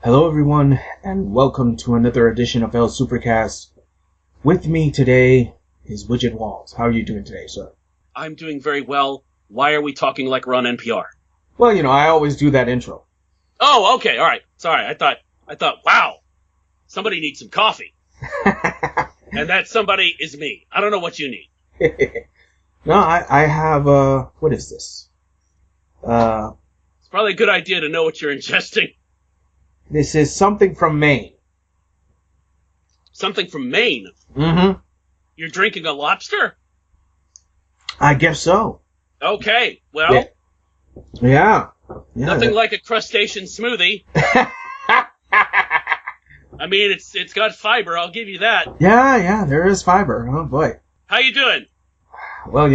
Hello everyone, and welcome to another edition of El Supercast. With me today is Widget Walls. How are you doing today, sir? I'm doing very well. Why are we talking like we're on NPR? Well, I always do that intro. Oh, okay, all right. Sorry, I thought, wow, somebody needs some coffee. And that somebody is me. I don't know what you need. No, I have, what is this? It's probably a good idea to know what you're ingesting. This is something from Maine. Something from Maine? Mm-hmm. You're drinking a lobster? I guess so. Okay, well, Yeah. nothing like a crustacean smoothie. I mean, it's got fiber, I'll give you that. Yeah, there is fiber. Oh, boy. How you doing? Well,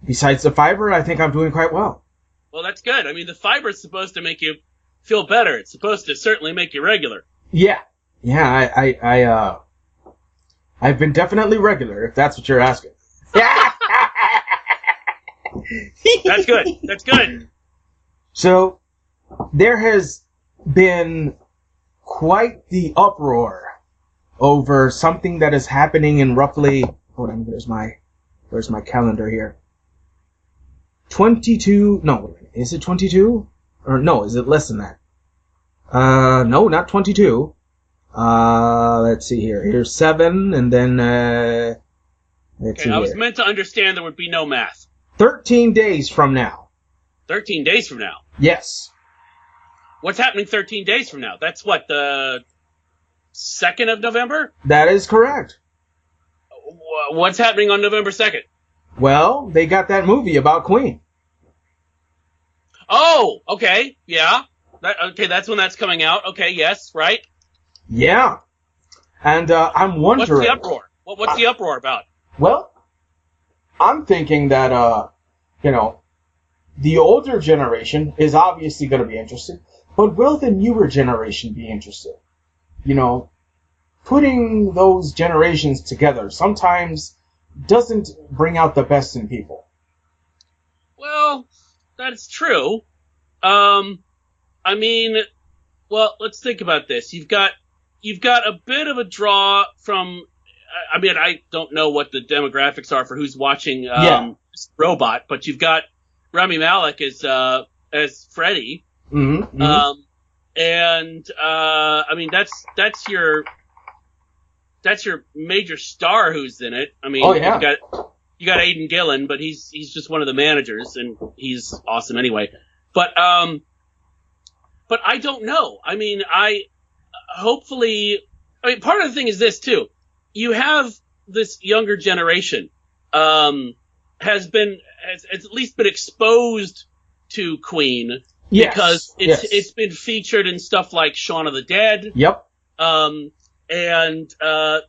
besides the fiber, I think I'm doing quite well. Well, that's good. I mean, the fiber's supposed to make you feel better. It's supposed to certainly make you regular. Yeah, I've been definitely regular, if that's what you're asking. That's good. That's good. So, there has been quite the uproar over something that is happening in roughly, hold on, where's my calendar here? 22, no, wait a minute, is it 22? Or no, is it less than that? No, not 22. Let's see here. Here's 7, and then, let's see I was here. meant to understand there would be no math. 13 days from now. 13 days from now? Yes. What's happening 13 days from now? That's what, the 2nd of November? That is correct. What's happening on November 2nd? Well, they got that movie about Queen. Oh, okay, yeah. That's when that's coming out. Okay, yes, right. Yeah. And I'm wondering... What's the uproar? What's the uproar about? Well, I'm thinking that, the older generation is obviously going to be interested, but will the newer generation be interested? Putting those generations together sometimes doesn't bring out the best in people. Well, that's true. I mean, well, let's think about this. You've got a bit of a draw from, I mean, I don't know what the demographics are for who's watching, this Robot, but you've got Rami Malek as Freddy. Mm-hmm. I mean, that's your major star who's in it. I mean, oh, yeah. you got Aidan Gillen, but he's just one of the managers, and he's awesome anyway. But I don't know. I mean, part of the thing is this too. You have this younger generation, has at least been exposed to Queen. Yes, because it's been featured in stuff like Shaun of the Dead. Yep. And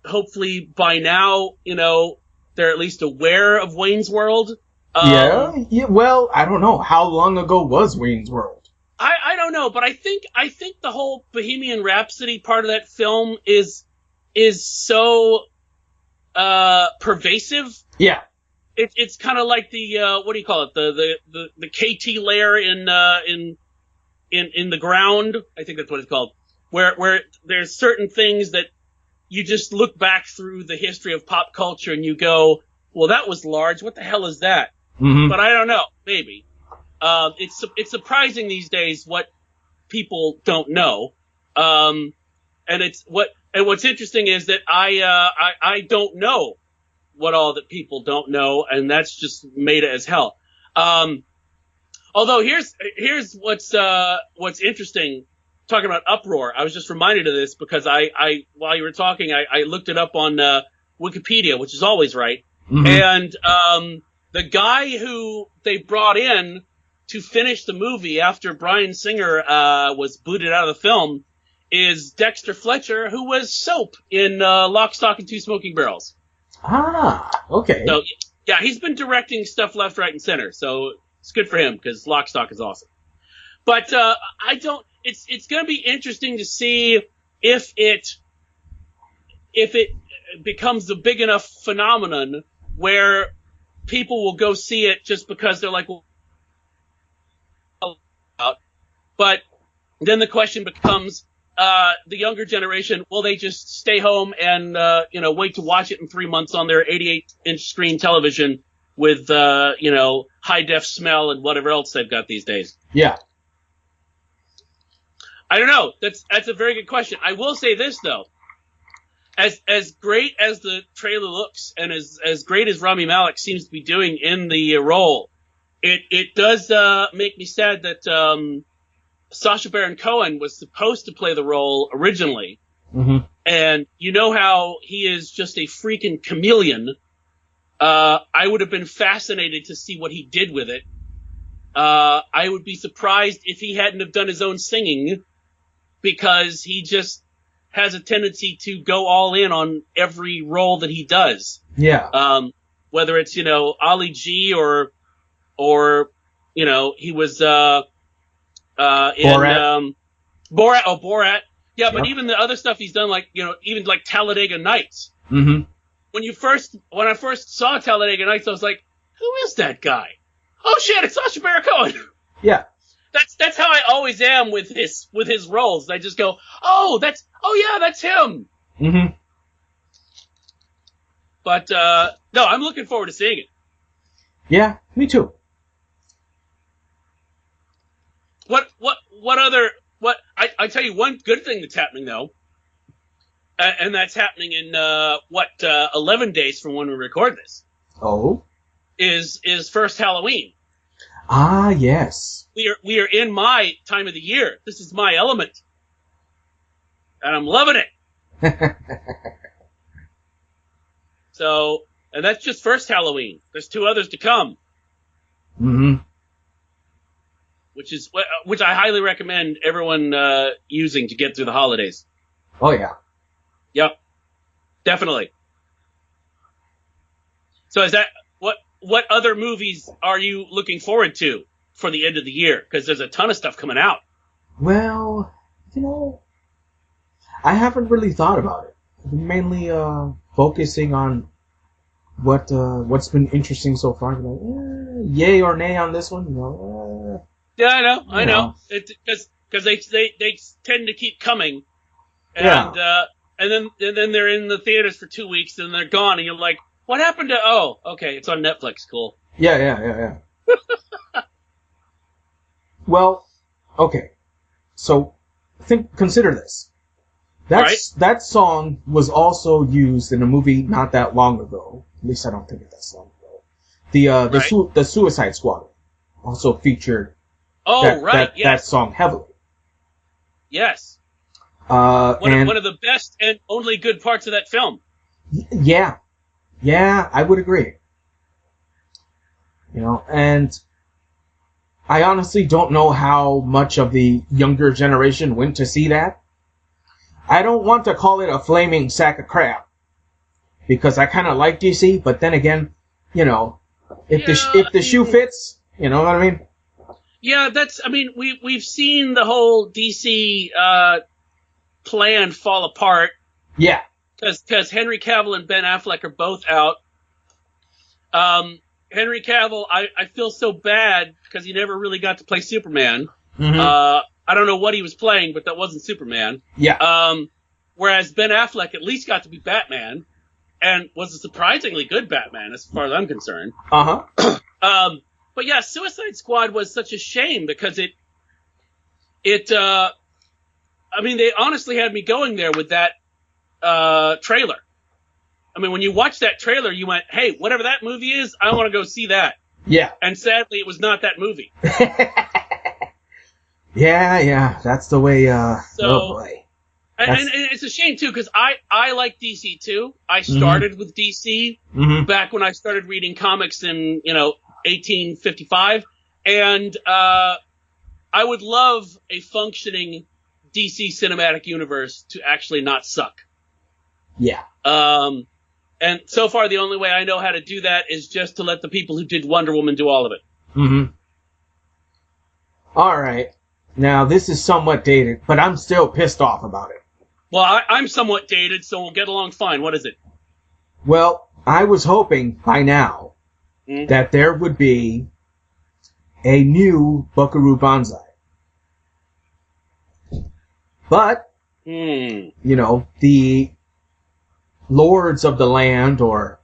hopefully by now, they're at least aware of Wayne's World. Yeah. Well, I don't know. How long ago was Wayne's World? I don't know, but I think the whole Bohemian Rhapsody part of that film is so pervasive. Yeah. It's kind of like the what do you call it? The KT layer in the ground. I think that's what it's called. Where there's certain things that you just look back through the history of pop culture and you go, well, that was large. What the hell is that? Mm-hmm. But I don't know. Maybe. It's surprising these days what people don't know. And what's interesting is that I don't know what all that people don't know, and that's just meta as hell. Although here's what's interesting. Talking about uproar, I was just reminded of this because I while you were talking, I looked it up on Wikipedia, which is always right. Mm-hmm. And the guy who they brought in to finish the movie after Bryan Singer was booted out of the film is Dexter Fletcher, who was Soap in Lock, Stock, and Two Smoking Barrels. Ah, okay. So yeah, he's been directing stuff left, right, and center. So it's good for him because Lock, Stock is awesome. But It's going to be interesting to see if it becomes a big enough phenomenon where people will go see it just because they're like, well, but then the question becomes, the younger generation, will they just stay home and, wait to watch it in 3 months on their 88-inch screen television with, high def smell and whatever else they've got these days? Yeah. I don't know. That's a very good question. I will say this though. As great as the trailer looks and as great as Rami Malek seems to be doing in the role, it does make me sad that Sacha Baron Cohen was supposed to play the role originally. Mm-hmm. And you know how he is just a freaking chameleon. I would have been fascinated to see what he did with it. I would be surprised if he hadn't have done his own singing, because he just has a tendency to go all in on every role that he does. Yeah. Whether it's, Ali G or he was, in, Borat. Borat. Yeah, but Yep. even the other stuff he's done, like, even like Talladega Nights. Mm-hmm. When I first saw Talladega Nights, I was like, who is that guy? Oh shit, it's Sacha Baron Cohen. Yeah. That's how I always am with his roles. I just go, oh yeah, that's him. Mm-hmm. But no, I'm looking forward to seeing it. Yeah, me too. I tell you one good thing that's happening though, and that's happening in 11 days from when we record this. Oh. Is first Halloween. Ah, yes. We are in my time of the year. This is my element, and I'm loving it. So, and that's just first Halloween. There's 2 others to come. Mm-hmm. Which I highly recommend everyone using to get through the holidays. Oh, yeah. Yep, definitely. So is that what other movies are you looking forward to for the end of the year? Because there's a ton of stuff coming out. Well, I haven't really thought about it. I've been mainly focusing on what's been interesting so far. Like, yay or nay on this one, Yeah, I know. Because they tend to keep coming, and then they're in the theaters for 2 weeks, and they're gone, and you're like, what happened to? Oh, okay, it's on Netflix. Cool. Yeah. Well, okay. So, consider this. That song was also used in a movie not that long ago. At least I don't think it's that long ago. The Suicide Squad also featured that song heavily. Yes. One of the best and only good parts of that film. Yeah, I would agree. And I honestly don't know how much of the younger generation went to see that. I don't want to call it a flaming sack of crap, because I kind of like DC, but then again, if the shoe fits, you know what I mean? Yeah, we've seen the whole DC plan fall apart. Yeah. Because Henry Cavill and Ben Affleck are both out. Henry Cavill, I feel so bad because he never really got to play Superman. Mm-hmm. I don't know what he was playing, but that wasn't Superman. Yeah. Whereas Ben Affleck at least got to be Batman, and was a surprisingly good Batman as far as I'm concerned. Uh-huh. But yeah, Suicide Squad was such a shame because they honestly had me going there with that trailer. I mean, when you watched that trailer, you went, hey, whatever that movie is, I want to go see that. Yeah. And sadly, it was not that movie. Yeah, that's the way, oh boy. And it's a shame, too, because I like DC, too. I started with DC back when I started reading comics in, 1855. And I would love a functioning DC cinematic universe to actually not suck. Yeah. And so far, the only way I know how to do that is just to let the people who did Wonder Woman do all of it. Mm-hmm. All right. Now, this is somewhat dated, but I'm still pissed off about it. Well, I'm somewhat dated, so we'll get along fine. What is it? Well, I was hoping by now that there would be a new Buckaroo Banzai. But, the lords of the land, or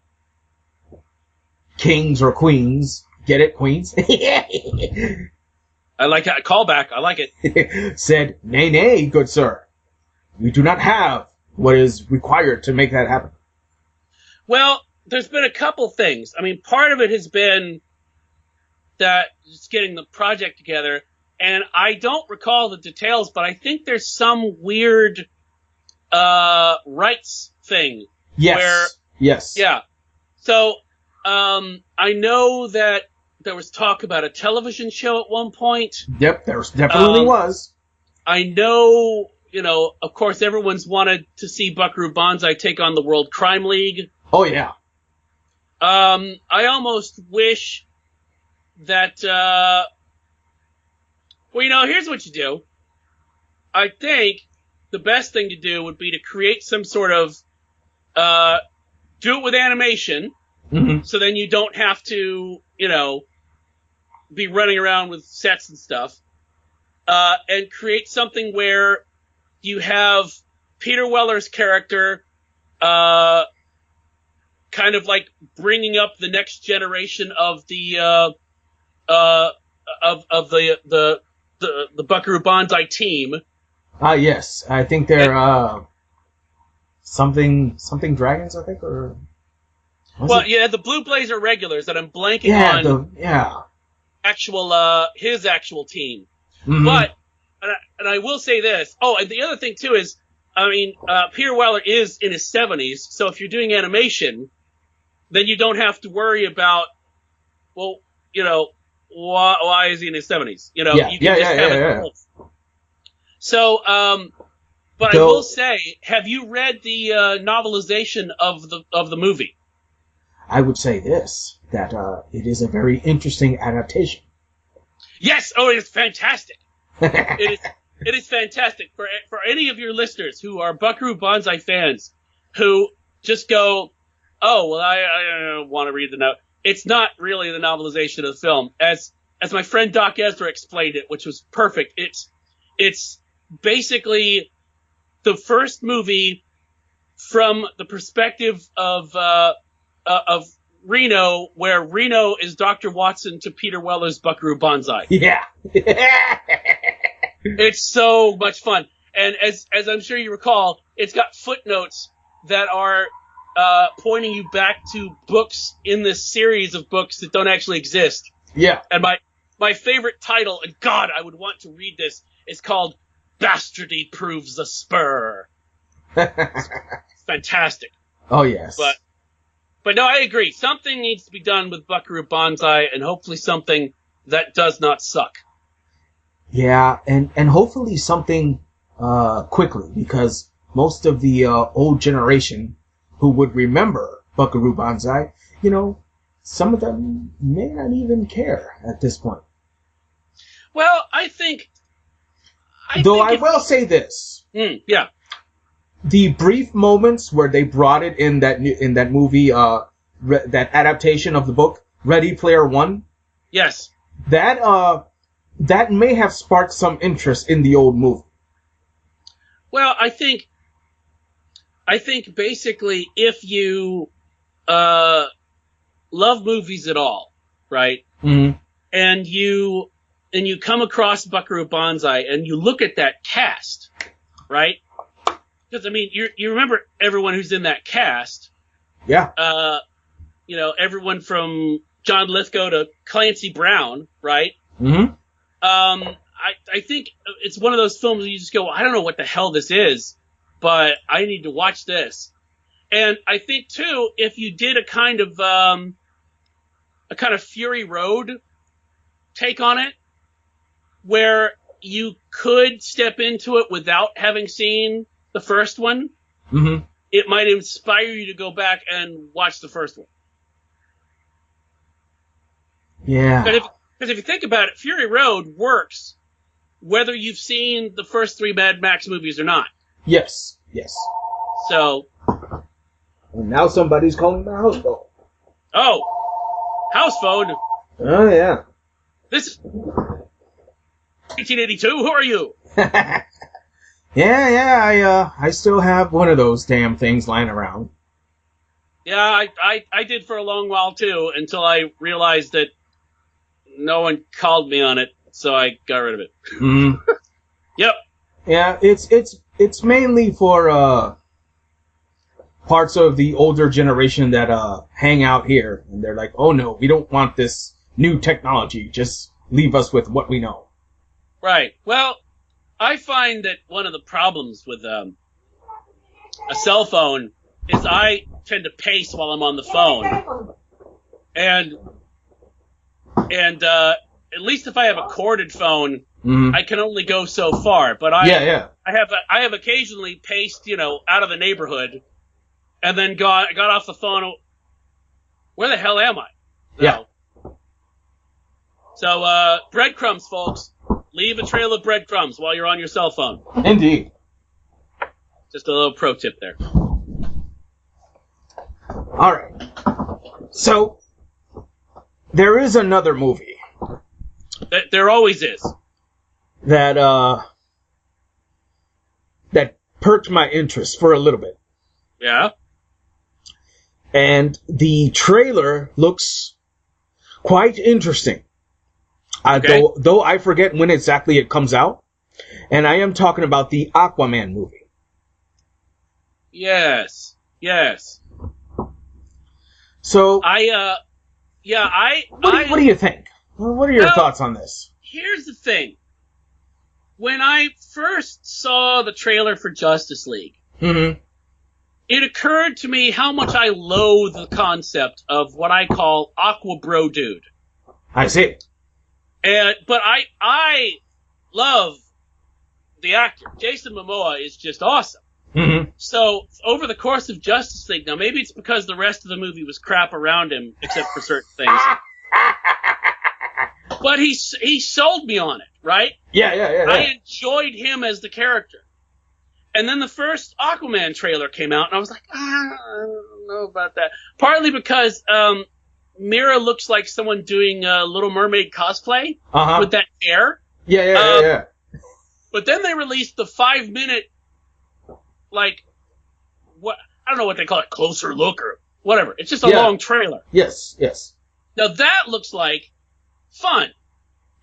kings or queens, get it, queens? I like that callback. I like it. Said, nay, nay, good sir. We do not have what is required to make that happen. Well, there's been a couple things. I mean, part of it has been that just getting the project together, and I don't recall the details, but I think there's some weird rights thing. Yes. Yes. Yeah. So I know that there was talk about a television show at one point. Yep, there definitely was. I know, of course, everyone's wanted to see Buckaroo Banzai take on the World Crime League. Oh, yeah. I almost wish that, here's what you do. I think the best thing to do would be to create some sort of, do it with animation, so then you don't have to, be running around with sets and stuff, and create something where you have Peter Weller's character, kind of like bringing up the next generation of the the Buckaroo Banzai team. Yes, I think they're something dragons, I think, or the Blue Blazer regulars that I'm blanking on. Actual his actual team, but and I will say this. Oh, and the other thing too is, I mean, Peter Weller is in his 70s, so if you're doing animation, then you don't have to worry about, well, why is he in his 70s? You can just have it. So, but I will say, have you read the novelization of the movie? I would say this, that it is a very interesting adaptation. Yes! Oh, it is fantastic. It is fantastic. For any of your listeners who are Buckaroo Banzai fans who just go, oh, well, I don't want to read the note. It's not really the novelization of the film. As my friend Doc Ezra explained it, which was perfect, it's basically the first movie from the perspective of Reno, where Reno is Dr. Watson to Peter Weller's Buckaroo Banzai. Yeah. It's so much fun. And as I'm sure you recall, it's got footnotes that are pointing you back to books in this series of books that don't actually exist. Yeah. And my favorite title, and God, I would want to read this, is called Bastardy Proves a Spur. It's fantastic. Oh, yes. But no, I agree. Something needs to be done with Buckaroo Banzai, and hopefully something that does not suck. Yeah, and hopefully something quickly, because most of the old generation who would remember Buckaroo Banzai, some of them may not even care at this point. Well, I will say this. Yeah. The brief moments where they brought it in that movie, that adaptation of the book, Ready Player One. Yes. That may have sparked some interest in the old movie. Well, I think basically if you love movies at all, right? Mm-hmm. And you come across Buckaroo Banzai and you look at that cast, right? Because, I mean, you remember everyone who's in that cast. Yeah. Everyone from John Lithgow to Clancy Brown, right? Mm-hmm. I think it's one of those films where you just go, I don't know what the hell this is, but I need to watch this. And I think, too, if you did a kind of Fury Road take on it, where you could step into it without having seen the first one, mm-hmm. it might inspire you to go back and watch the first one. Yeah. Because if you think about it, Fury Road works whether you've seen the first 3 Mad Max movies or not. Yes. So. And now somebody's calling my house phone. Oh, house phone. Oh yeah. This is 1982. Who are you? Yeah. I still have one of those damn things lying around. Yeah, I did for a long while too, until I realized that no one called me on it, so I got rid of it. Mm. Yep. Yeah, it's mainly for parts of the older generation that hang out here, and they're like, oh no, we don't want this new technology. Just leave us with what we know. Right. Well, I find that one of the problems with a cell phone is I tend to pace while I'm on the phone, and at least if I have a corded phone, I can only go so far. But I have occasionally paced, out of the neighborhood, and then got off the phone. Where the hell am I? Yeah. So breadcrumbs, folks. Leave a trail of breadcrumbs while you're on your cell phone. Indeed. Just a little pro tip there. All right. So there is another movie. There always is. That perked my interest for a little bit. Yeah. And the trailer looks quite interesting. Okay. Though I forget when exactly it comes out. And I am talking about the Aquaman movie. Yes. So what do you think? What are your thoughts on this? Here's the thing. When I first saw the trailer for Justice League, it occurred to me how much I loathe the concept of what I call Aqua Bro Dude. I see. But I love the actor. Jason Momoa is just awesome. So over the course of Justice League, now maybe it's because the rest of the movie was crap around him, except for certain things. But he sold me on it, right? Yeah. I enjoyed him as the character. And then the first Aquaman trailer came out, and I was like, I don't know about that. Partly because Mira looks like someone doing Little Mermaid cosplay with that hair. Yeah. But then they released the 5-minute, what I don't know what they call it, closer look or whatever. It's just a long trailer. Yes. Now that looks like fun.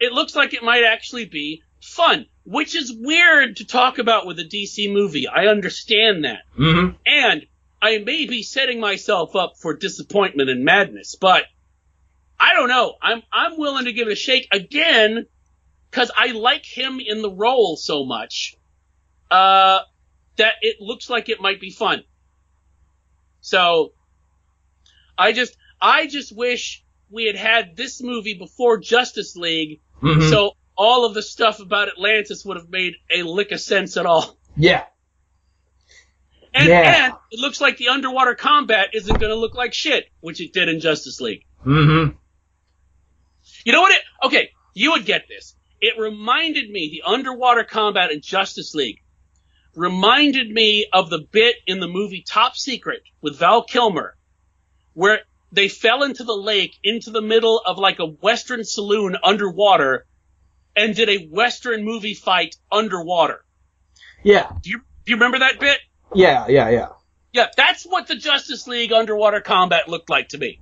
It looks like it might actually be fun, which is weird to talk about with a DC movie. I understand that. And I may be setting myself up for disappointment and madness, but I don't know. I'm willing to give it a shake again because I like him in the role so much that it looks like it might be fun. So I just wish we had this movie before Justice League, so all of the stuff about Atlantis would have made a lick of sense at all. Yeah. And it looks like the underwater combat isn't going to look like shit, which it did in Justice League. You know what okay, you would get this. It reminded me, the underwater combat in Justice League reminded me of the bit in the movie Top Secret with Val Kilmer, where they fell into the lake, into the middle of like a Western saloon underwater, and did a Western movie fight underwater. Yeah. Do you remember that bit? Yeah. Yeah, that's what the Justice League underwater combat looked like to me.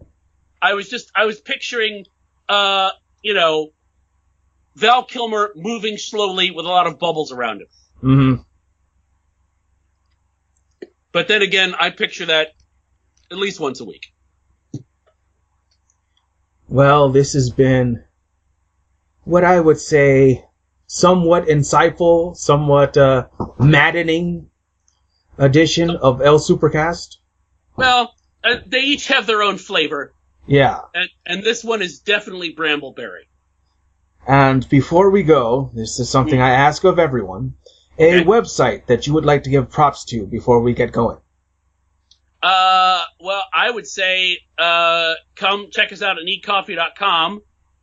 I was picturing, Val Kilmer moving slowly with a lot of bubbles around him. But then again, I picture that at least once a week. Well, this has been what I would say somewhat insightful, somewhat maddening edition of El Supercast. Well, they each have their own flavor. Yeah. And this one is definitely Brambleberry. And before we go, this is something I ask of everyone. A website that you would like to give props to before we get going. Well, I would say, come check us out at neatcoffee.com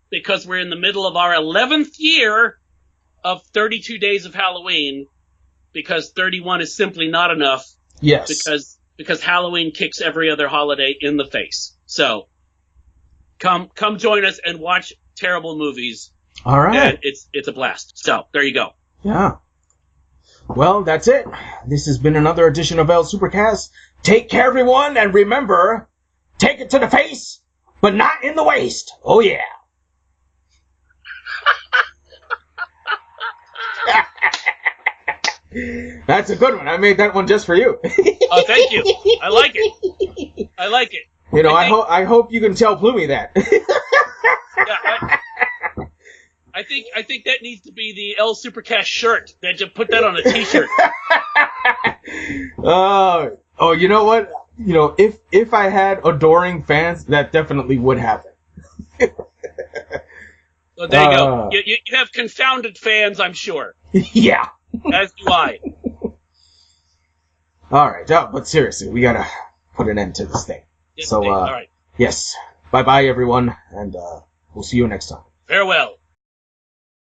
because we're in the middle of our 11th year of 32 days of Halloween because 31 is simply not enough. Yes. Because Halloween kicks every other holiday in the face. So come join us and watch terrible movies. All right. And it's a blast. So there you go. Yeah. Well, that's it. This has been another edition of El Supercast. Take care, everyone, and remember, take it to the face, but not in the waist. Oh, yeah. That's a good one. I made that one just for you. Oh, thank you. I like it. I like it. You know, I hope you can tell Plumie that. Yeah, I think that needs to be the El Supercast shirt. That just put that on a T-shirt. Oh, you know what? You know, if I had adoring fans, that definitely would happen. Well, there you go. You have confounded fans, I'm sure. Yeah. As do I. All right, but seriously, we gotta put an end to this thing. Yes, So, all right. yes. Bye-bye, everyone, and we'll see you next time. Farewell.